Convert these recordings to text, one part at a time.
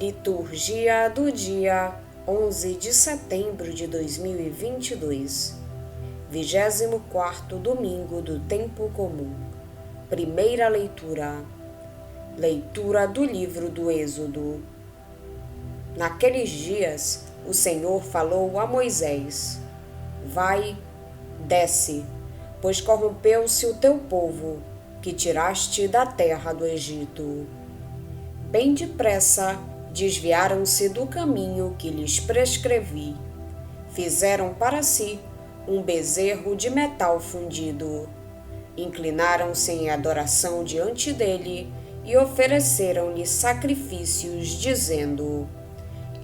Liturgia do dia 11 de setembro de 2022, 24º domingo do tempo comum. Primeira leitura. Leitura do livro do Êxodo. Naqueles dias, o Senhor falou a Moisés: Vai, desce, pois corrompeu-se o teu povo, que tiraste da terra do Egito. Bem depressa desviaram-se do caminho que lhes prescrevi. Fizeram para si um bezerro de metal fundido. Inclinaram-se em adoração diante dele e ofereceram-lhe sacrifícios, dizendo: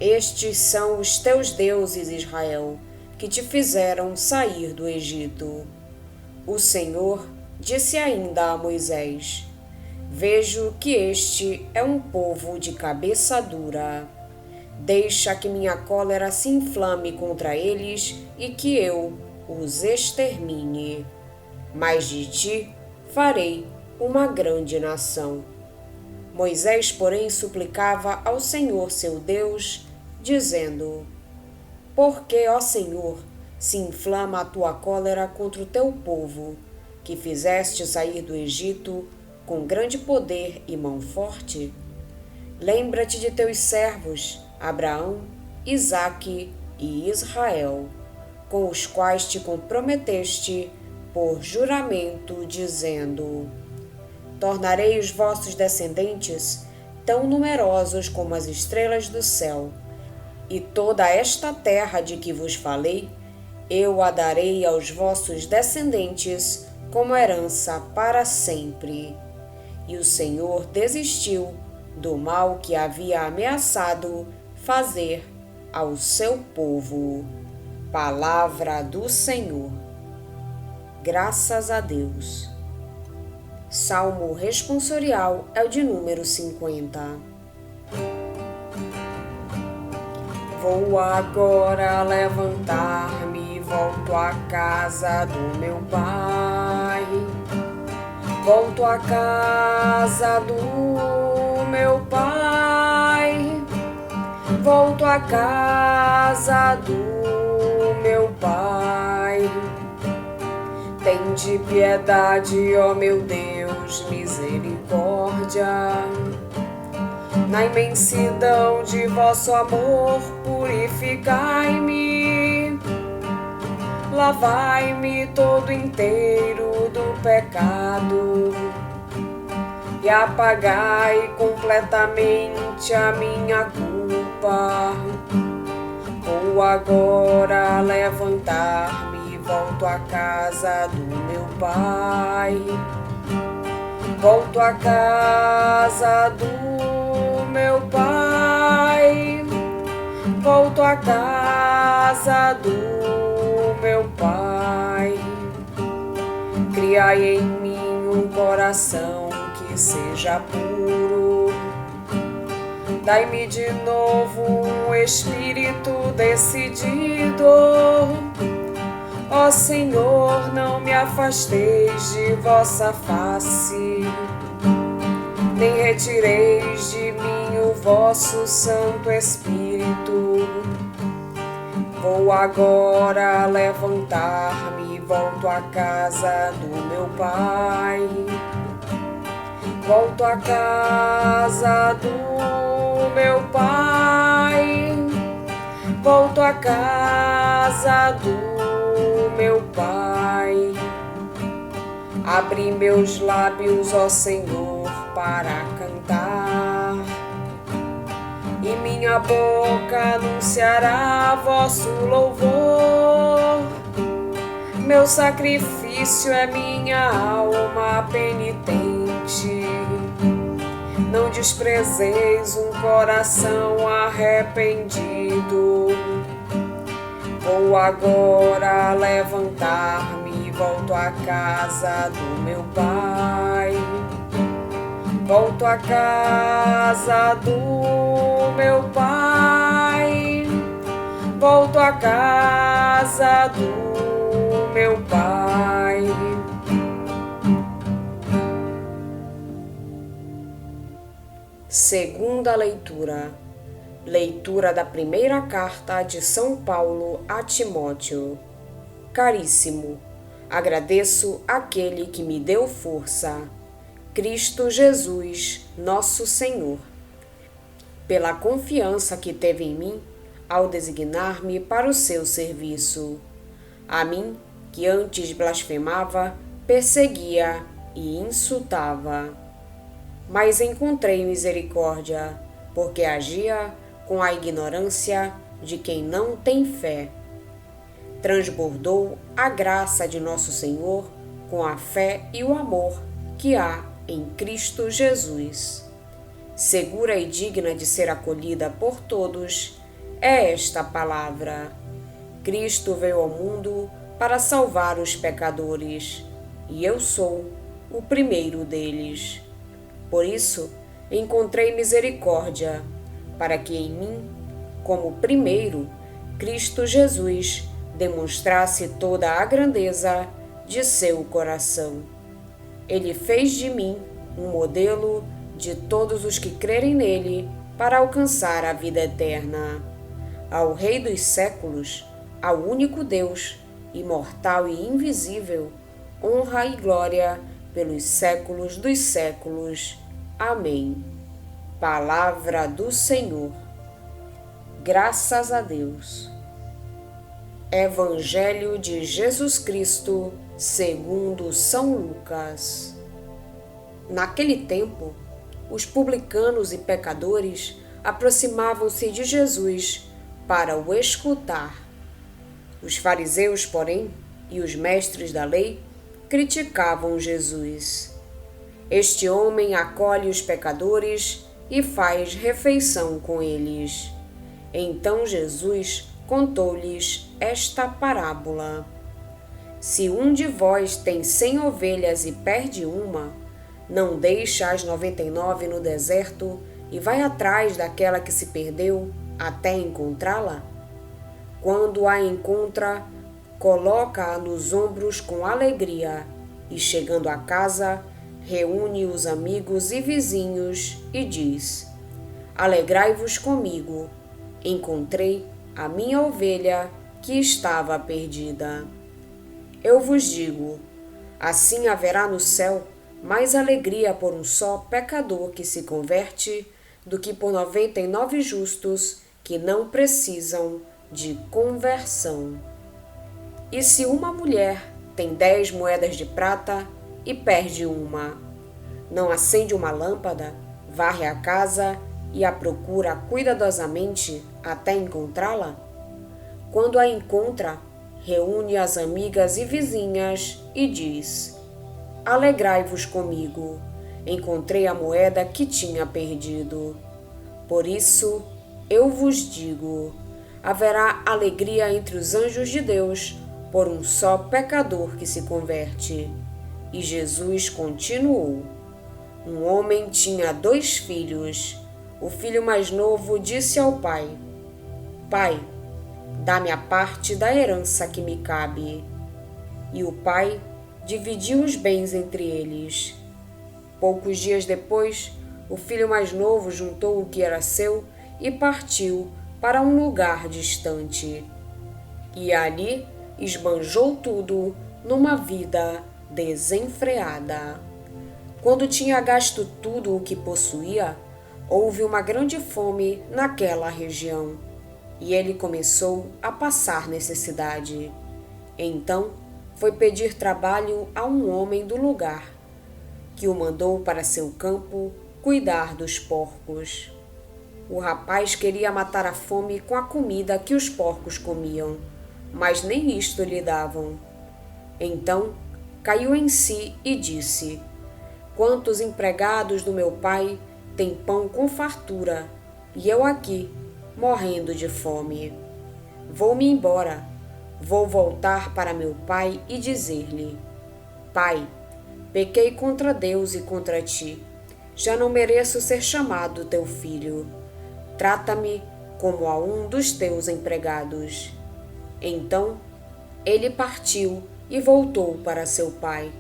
Estes são os teus deuses, Israel, que te fizeram sair do Egito. O Senhor disse ainda a Moisés: Vejo que este é um povo de cabeça dura. Deixa que minha cólera se inflame contra eles e que eu os extermine. Mas de ti farei uma grande nação. Moisés, porém, suplicava ao Senhor seu Deus, dizendo: Por que, ó Senhor, se inflama a tua cólera contra o teu povo, que fizeste sair do Egito com grande poder e mão forte? Lembra-te de teus servos, Abraão, Isaque e Israel, com os quais te comprometeste por juramento, dizendo: Tornarei os vossos descendentes tão numerosos como as estrelas do céu, e toda esta terra de que vos falei, eu a darei aos vossos descendentes como herança para sempre. E o Senhor desistiu do mal que havia ameaçado fazer ao seu povo. Palavra do Senhor. Graças a Deus. Salmo responsorial é o de número 50. Vou agora levantar-me, volto à casa do meu Pai. Volto à casa do meu Pai. Volto à casa do meu Pai. Tende piedade, ó meu Deus, misericórdia. Na imensidão de vosso amor, purificai-me. Lavai-me todo inteiro do pecado e apagai completamente a minha culpa. Vou agora levantar-me, volto à casa do meu Pai. Volto à casa do meu Pai. Volto à casa do meu Pai. Criai em mim um coração que seja puro. Dai-me de novo um espírito decidido. Ó Senhor, não me afasteis de vossa face, nem retireis de mim o vosso Santo Espírito. Vou agora levantar-me, volto à casa do meu Pai. Volto à casa do meu Pai. Volto à casa do meu Pai. Abre meus lábios, ó Senhor, para cantar, e minha boca anunciará vosso louvor. Meu sacrifício é minha alma penitente. Não desprezeis um coração arrependido. Vou agora levantar-me, volto à casa do meu Pai. Volto à casa do meu Pai. Volto à casa do meu Pai. Segunda leitura Leitura da primeira carta de São Paulo a Timóteo. Caríssimo, agradeço àquele que me deu força, Cristo Jesus, nosso Senhor, pela confiança que teve em mim ao designar-me para o seu serviço. A mim, que antes blasfemava, perseguia e insultava. Mas encontrei misericórdia, porque agia com a ignorância de quem não tem fé. Transbordou a graça de nosso Senhor com a fé e o amor que há em Cristo Jesus. Segura e digna de ser acolhida por todos é esta palavra: Cristo veio ao mundo para salvar os pecadores, e eu sou o primeiro deles. Por isso, encontrei misericórdia, para que em mim, como primeiro, Cristo Jesus demonstrasse toda a grandeza de seu coração. Ele fez de mim um modelo de todos os que crerem nele para alcançar a vida eterna. Ao Rei dos séculos, ao único Deus, imortal e invisível, honra e glória pelos séculos dos séculos. Amém. Palavra do Senhor. Graças a Deus. Evangelho de Jesus Cristo, segundo São Lucas. Naquele tempo, os publicanos e pecadores aproximavam-se de Jesus para o escutar. Os fariseus, porém, e os mestres da lei criticavam Jesus. Este homem acolhe os pecadores e faz refeição com eles. Então Jesus contou-lhes esta parábola: Se um de vós tem 100 ovelhas e perde uma, não deixa as 99 no deserto e vai atrás daquela que se perdeu até encontrá-la? Quando a encontra, coloca-a nos ombros com alegria e, chegando a casa, reúne os amigos e vizinhos e diz: Alegrai-vos comigo, encontrei a minha ovelha que estava perdida. Eu vos digo, assim haverá no céu mais alegria por um só pecador que se converte do que por 99 justos que não precisam de conversão. E se uma mulher tem 10 moedas de prata e perde uma, não acende uma lâmpada, varre a casa e a procura cuidadosamente até encontrá-la? Quando a encontra, reúne as amigas e vizinhas e diz: Alegrai-vos comigo, encontrei a moeda que tinha perdido. Por isso, eu vos digo, haverá alegria entre os anjos de Deus por um só pecador que se converte. E Jesus continuou: Um homem tinha 2 filhos. O filho mais novo disse ao pai: Pai, dá-me a parte da herança que me cabe. E o pai dividiu os bens entre eles. Poucos dias depois, o filho mais novo juntou o que era seu e partiu para um lugar distante. E ali esbanjou tudo numa vida desenfreada. Quando tinha gasto tudo o que possuía, houve uma grande fome naquela região, e ele começou a passar necessidade. Então foi pedir trabalho a um homem do lugar, que o mandou para seu campo cuidar dos porcos. O rapaz queria matar a fome com a comida que os porcos comiam, mas nem isto lhe davam. Então caiu em si e disse: Quantos empregados do meu pai têm pão com fartura, e eu aqui, morrendo de fome? Vou-me embora, vou voltar para meu pai e dizer-lhe: Pai, pequei contra Deus e contra ti. Já não mereço ser chamado teu filho. Trata-me como a um dos teus empregados. Então ele partiu e voltou para seu pai.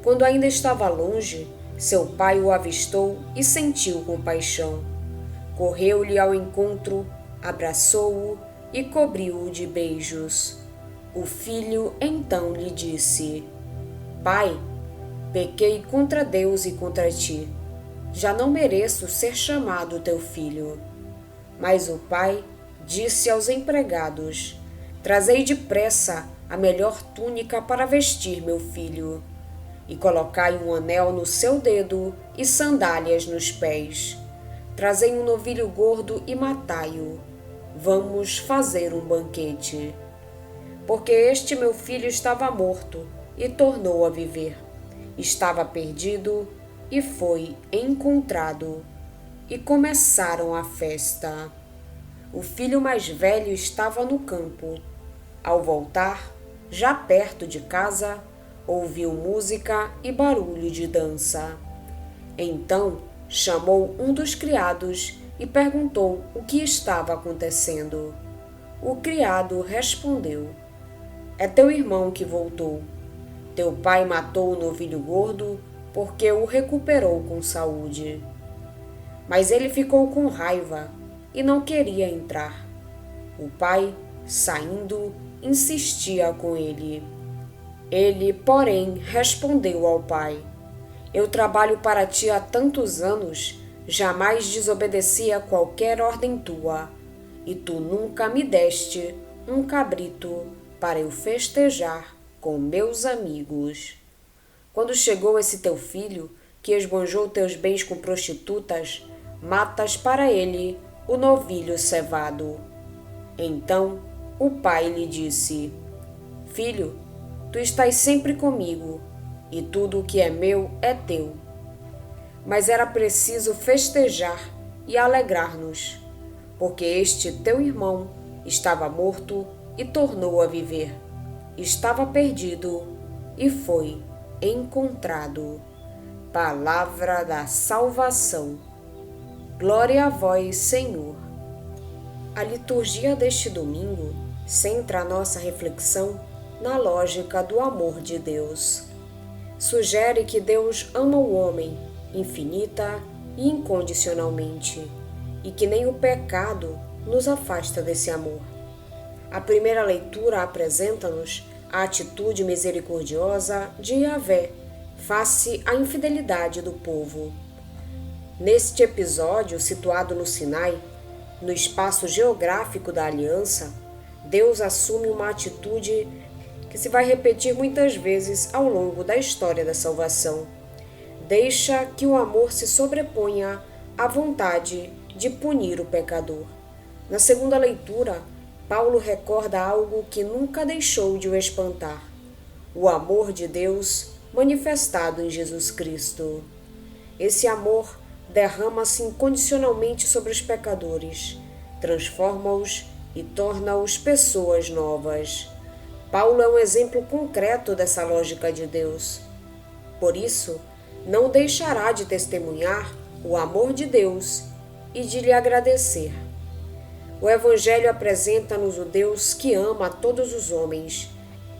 Quando ainda estava longe, seu pai o avistou e sentiu compaixão. correu-lhe ao encontro, abraçou-o e cobriu-o de beijos. O filho então lhe disse: Pai, pequei contra Deus e contra ti. Já não mereço ser chamado teu filho. Mas o pai disse aos empregados: Trazei depressa a melhor túnica para vestir meu filho, e colocai um anel no seu dedo e sandálias nos pés. Trazei um novilho gordo e matai-o. Vamos fazer um banquete. Porque este meu filho estava morto e tornou a viver. Estava perdido e foi encontrado. E começaram a festa. O filho mais velho estava no campo. Ao voltar, já perto de casa, ouviu música e barulho de dança. Então chamou um dos criados e perguntou o que estava acontecendo. O criado respondeu: É teu irmão que voltou. Teu pai matou o novilho gordo porque o recuperou com saúde. Mas ele ficou com raiva e não queria entrar. O pai, saindo, insistia com ele. Ele, porém, respondeu ao pai: Eu trabalho para ti há tantos anos, jamais desobedeci a qualquer ordem tua, e tu nunca me deste um cabrito para eu festejar com meus amigos. Quando chegou esse teu filho, que esbanjou teus bens com prostitutas, matas para ele o novilho cevado. Então o pai lhe disse: Filho, tu estás sempre comigo, e tudo o que é meu é teu. Mas era preciso festejar e alegrar-nos, porque este teu irmão estava morto e tornou a viver. Estava perdido e foi encontrado. Palavra da salvação. Glória a vós, Senhor. A liturgia deste domingo centra a nossa reflexão na lógica do amor de Deus. Sugere que Deus ama o homem infinita e incondicionalmente, e que nem o pecado nos afasta desse amor. A primeira leitura apresenta-nos a atitude misericordiosa de Yahvé face à infidelidade do povo. Neste episódio, situado no Sinai, no espaço geográfico da aliança, Deus assume uma atitude que se vai repetir muitas vezes ao longo da história da salvação. Deixa que o amor se sobreponha à vontade de punir o pecador. Na segunda leitura, Paulo recorda algo que nunca deixou de o espantar: o amor de Deus manifestado em Jesus Cristo. Esse amor derrama-se incondicionalmente sobre os pecadores, transforma-os e torna-os pessoas novas. Paulo é um exemplo concreto dessa lógica de Deus. Por isso, não deixará de testemunhar o amor de Deus e de lhe agradecer. O Evangelho apresenta-nos o Deus que ama a todos os homens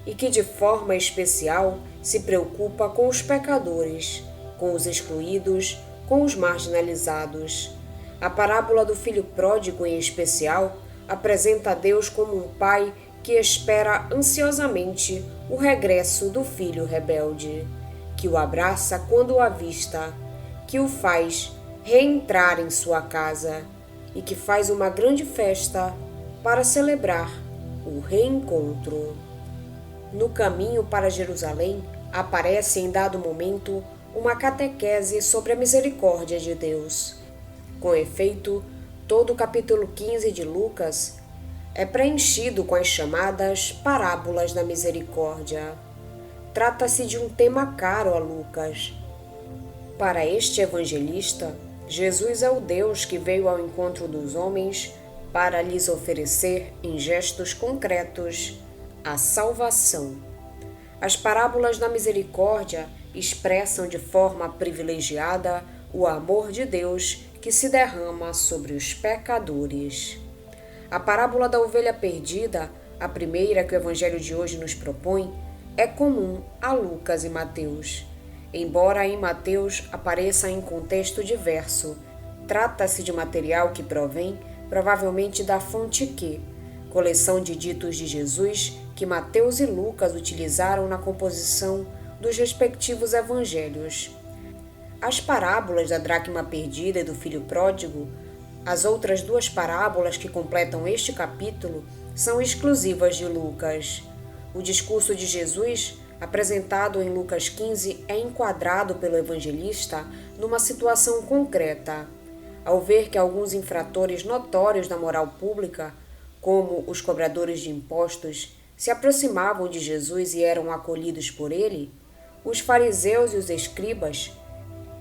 e que, de forma especial, se preocupa com os pecadores, com os excluídos, com os marginalizados. A parábola do filho pródigo, em especial, apresenta a Deus como um pai que espera ansiosamente o regresso do filho rebelde, que o abraça quando o avista, que o faz reentrar em sua casa e que faz uma grande festa para celebrar o reencontro. No caminho para Jerusalém, aparece em dado momento uma catequese sobre a misericórdia de Deus. Com efeito, todo o capítulo 15 de Lucas é preenchido com as chamadas parábolas da misericórdia. Trata-se de um tema caro a Lucas. Para este evangelista, Jesus é o Deus que veio ao encontro dos homens para lhes oferecer, em gestos concretos, a salvação. As parábolas da misericórdia expressam de forma privilegiada o amor de Deus que se derrama sobre os pecadores. A parábola da ovelha perdida, a primeira que o Evangelho de hoje nos propõe, é comum a Lucas e Mateus, embora em Mateus apareça em contexto diverso, Trata-se de material que provém, provavelmente, da fonte Q, coleção de ditos de Jesus que Mateus e Lucas utilizaram na composição dos respectivos evangelhos. As parábolas da dracma perdida e do filho pródigo, as outras duas parábolas que completam este capítulo, são exclusivas de Lucas. O discurso de Jesus, apresentado em Lucas 15, é enquadrado pelo evangelista numa situação concreta. Ao ver que alguns infratores notórios da moral pública, como os cobradores de impostos, se aproximavam de Jesus e eram acolhidos por ele, os fariseus e os escribas,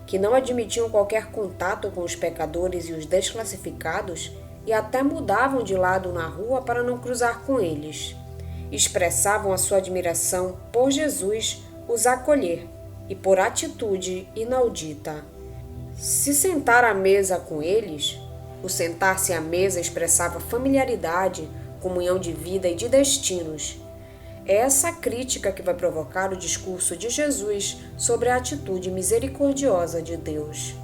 que não admitiam qualquer contato com os pecadores e os desclassificados, e até mudavam de lado na rua para não cruzar com eles, expressavam a sua admiração por Jesus os acolher e por atitude inaudita. Se sentar à mesa com eles, o sentar-se à mesa expressava familiaridade, comunhão de vida e de destinos. É essa crítica que vai provocar o discurso de Jesus sobre a atitude misericordiosa de Deus.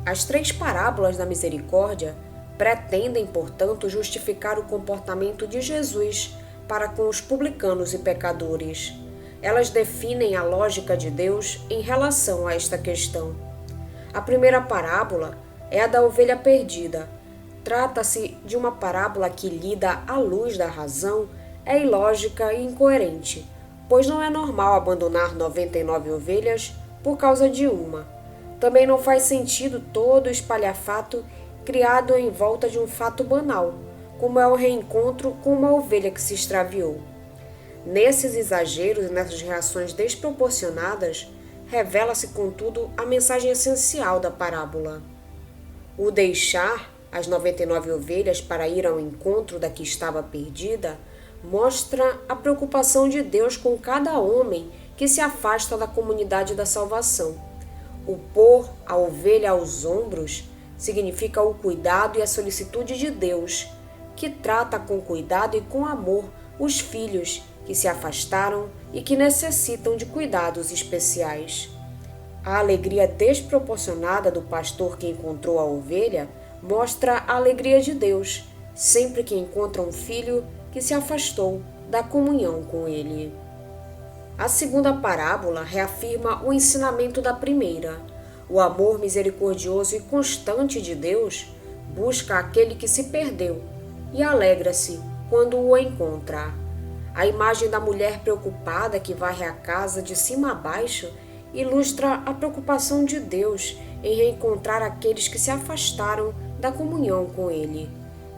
As três parábolas da misericórdia pretendem, portanto, justificar o comportamento de Jesus para com os publicanos e pecadores. Elas definem a lógica de Deus em relação a esta questão. A primeira parábola é a da ovelha perdida. Trata-se de uma parábola que, lida à luz da razão, é ilógica e incoerente, pois não é normal abandonar 99 ovelhas por causa de uma. Também não faz sentido todo o espalhafato criado em volta de um fato banal, como é o reencontro com uma ovelha que se extraviou. Nesses exageros e nessas reações desproporcionadas, revela-se, contudo, a mensagem essencial da parábola. O deixar as 99 ovelhas para ir ao encontro da que estava perdida mostra a preocupação de Deus com cada homem que se afasta da comunidade da salvação. O pôr a ovelha aos ombros significa o cuidado e a solicitude de Deus, que trata com cuidado e com amor os filhos que se afastaram e que necessitam de cuidados especiais. A alegria desproporcionada do pastor que encontrou a ovelha mostra a alegria de Deus, sempre que encontra um filho que se afastou da comunhão com ele. A segunda parábola reafirma o ensinamento da primeira. O amor misericordioso e constante de Deus busca aquele que se perdeu e alegra-se quando o encontra. A imagem da mulher preocupada que varre a casa de cima a baixo ilustra a preocupação de Deus em reencontrar aqueles que se afastaram da comunhão com Ele.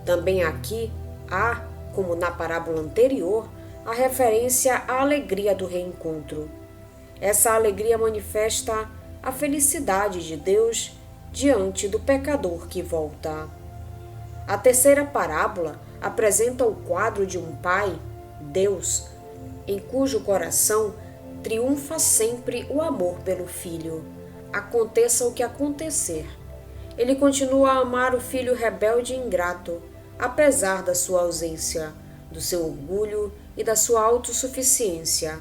Também aqui há, como na parábola anterior, a referência à alegria do reencontro. Essa alegria manifesta a felicidade de Deus diante do pecador que volta. A terceira parábola apresenta o quadro de um pai, Deus, em cujo coração triunfa sempre o amor pelo filho. Aconteça o que acontecer. Ele continua a amar o filho rebelde e ingrato, apesar da sua ausência, do seu orgulho e da sua autossuficiência.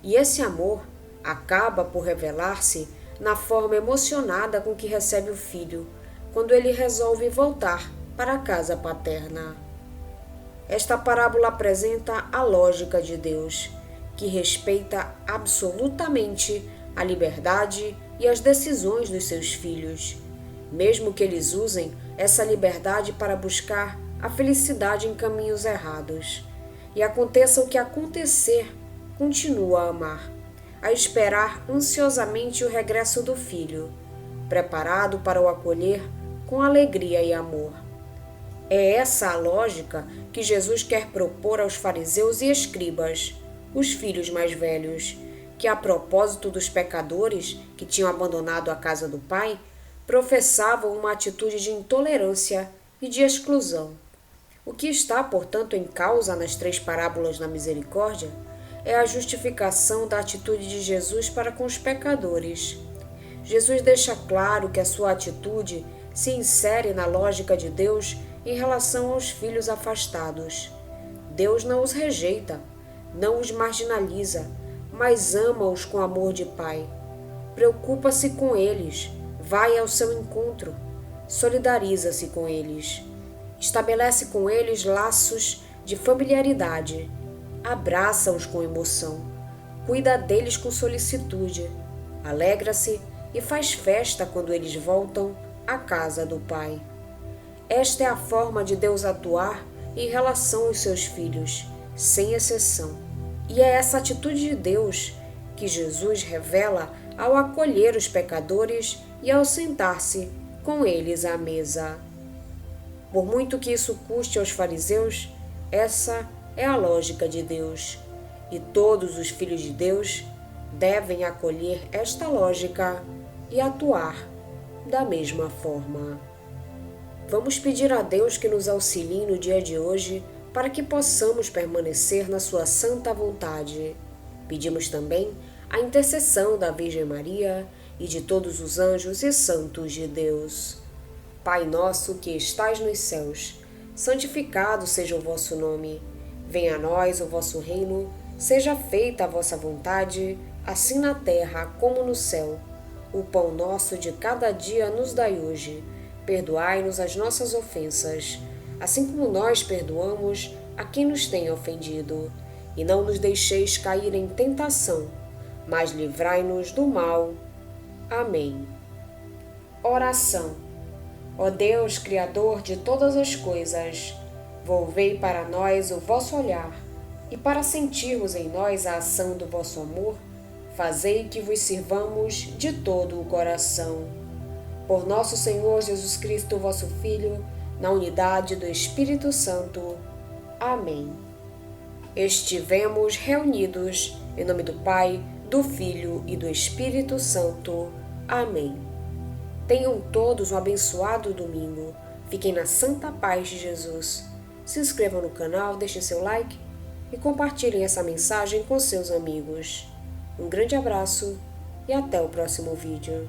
E esse amor acaba por revelar-se na forma emocionada com que recebe o filho, quando ele resolve voltar para a casa paterna. Esta parábola apresenta a lógica de Deus, que respeita absolutamente a liberdade e as decisões dos seus filhos, mesmo que eles usem essa liberdade para buscar a felicidade em caminhos errados. E aconteça o que acontecer, continua a amar, a esperar ansiosamente o regresso do filho, preparado para o acolher com alegria e amor. É essa a lógica que Jesus quer propor aos fariseus e escribas, os filhos mais velhos, que, a propósito dos pecadores que tinham abandonado a casa do Pai, professavam uma atitude de intolerância e de exclusão. O que está, portanto, em causa nas três parábolas da misericórdia é a justificação da atitude de Jesus para com os pecadores. Jesus deixa claro que a sua atitude se insere na lógica de Deus em relação aos filhos afastados. Deus não os rejeita, não os marginaliza, mas ama-os com amor de pai. Preocupa-se com eles, vai ao seu encontro, solidariza-se com eles, estabelece com eles laços de familiaridade, abraça-os com emoção, cuida deles com solicitude, alegra-se e faz festa quando eles voltam à casa do Pai. Esta é a forma de Deus atuar em relação aos seus filhos, sem exceção. E é essa atitude de Deus que Jesus revela ao acolher os pecadores e ao sentar-se com eles à mesa. Por muito que isso custe aos fariseus, essa é a lógica de Deus, e todos os filhos de Deus devem acolher esta lógica e atuar da mesma forma. Vamos pedir a Deus que nos auxilie no dia de hoje para que possamos permanecer na sua santa vontade. Pedimos também a intercessão da Virgem Maria e de todos os anjos e santos de Deus. Pai nosso que estais nos céus, santificado seja o vosso nome. Venha a nós o vosso reino, seja feita a vossa vontade, assim na terra como no céu. O pão nosso de cada dia nos dai hoje. Perdoai-nos as nossas ofensas, assim como nós perdoamos a quem nos tem ofendido. E não nos deixeis cair em tentação, mas livrai-nos do mal. Amém. Oração. Ó Deus, Criador de todas as coisas, volvei para nós o vosso olhar, e para sentirmos em nós a ação do vosso amor, fazei que vos sirvamos de todo o coração. Por nosso Senhor Jesus Cristo, vosso Filho, na unidade do Espírito Santo. Amém. Estivemos reunidos em nome do Pai, do Filho e do Espírito Santo. Amém. Tenham todos um abençoado domingo. Fiquem na santa paz de Jesus. Se inscrevam no canal, deixem seu like e compartilhem essa mensagem com seus amigos. Um grande abraço e até o próximo vídeo.